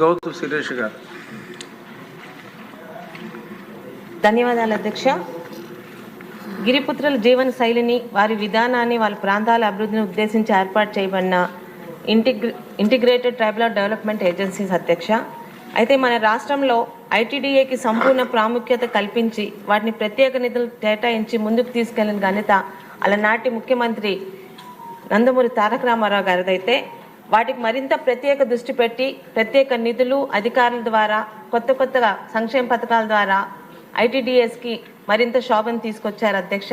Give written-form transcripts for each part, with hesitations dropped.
గౌతు సురేష్ గారు. ధన్యవాదాలు అధ్యక్ష. గిరిపుత్రుల జీవన శైలిని, వారి విధానాన్ని, వాళ్ళ ప్రాంతాల అభివృద్ధిని ఉద్దేశించి ఏర్పాటు చేయబడిన ఇంటిగ్రేటెడ్ ట్రైబల్ డెవలప్మెంట్ ఏజెన్సీస్ అధ్యక్ష. అయితే మన రాష్ట్రంలో ఐటీడీఏకి సంపూర్ణ ప్రాముఖ్యత కల్పించి వాటిని ప్రత్యేక నిధులు కేటాయించి ముందుకు తీసుకెళ్లిన ఘనత అలనాటి ముఖ్యమంత్రి నందమూరి తారక రామారావు గారిదైతే వాటికి మరింత ప్రత్యేక దృష్టి పెట్టి ప్రత్యేక నిధులు, అధికారుల ద్వారా, కొత్తగా సంక్షేమ పథకాల ద్వారా ఐటీడీఎస్కి మరింత శోభను తీసుకొచ్చారు అధ్యక్ష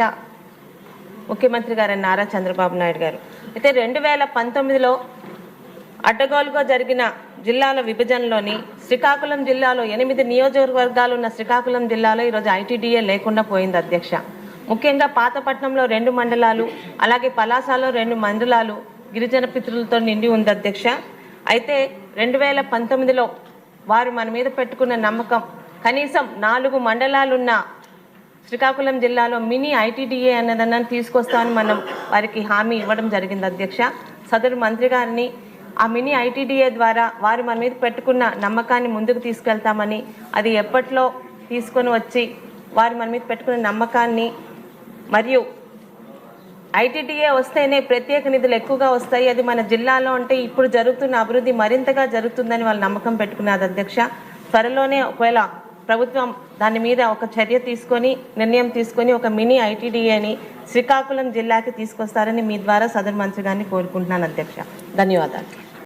ముఖ్యమంత్రి గారు నారా చంద్రబాబు నాయుడు గారు. అయితే 2019లో అడ్డగోలుగా జరిగిన జిల్లాల విభజనలోని శ్రీకాకుళం జిల్లాలో 8 నియోజకవర్గాలు ఉన్న శ్రీకాకుళం జిల్లాలో ఈరోజు ఐటీడీఏ లేకుండా పోయింది అధ్యక్ష. ముఖ్యంగా పాతపట్నంలో 2 మండలాలు, అలాగే పలాసలో 2 మండలాలు గిరిజన పితృలతో నిండి ఉంది అధ్యక్ష. అయితే 2019లో వారు మన మీద పెట్టుకున్న నమ్మకం కనీసం 4 మండలాలున్న శ్రీకాకుళం జిల్లాలో మినీ ఐటీడీఏ అన్నదన్నా తీసుకొస్తామని మనం వారికి హామీ ఇవ్వడం జరిగింది అధ్యక్ష. సదరు మంత్రి గారిని ఆ మినీ ఐటీడీఏ ద్వారా వారు మన మీద పెట్టుకున్న నమ్మకాన్ని ముందుకు తీసుకెళ్తామని, అది ఎప్పట్లో తీసుకొని వచ్చి వారు మన మీద పెట్టుకున్న నమ్మకాన్ని, మరియు ఐటీడీఏ వస్తేనే ప్రత్యేక నిధులు ఎక్కువగా వస్తాయి, అది మన జిల్లాలో అంటే ఇప్పుడు జరుగుతున్న అభివృద్ధి మరింతగా జరుగుతుందని వాళ్ళు నమ్మకం పెట్టుకున్నారు అధ్యక్ష. త్వరలోనే ఒకవేళ ప్రభుత్వం దాని మీద ఒక చర్య తీసుకొని, నిర్ణయం తీసుకొని ఒక మినీ ఐటీడీఏని శ్రీకాకుళం జిల్లాకి తీసుకొస్తారని మీ ద్వారా సదరు మంత్రి గారిని కోరుకుంటున్నాను అధ్యక్ష. ధన్యవాదాలు.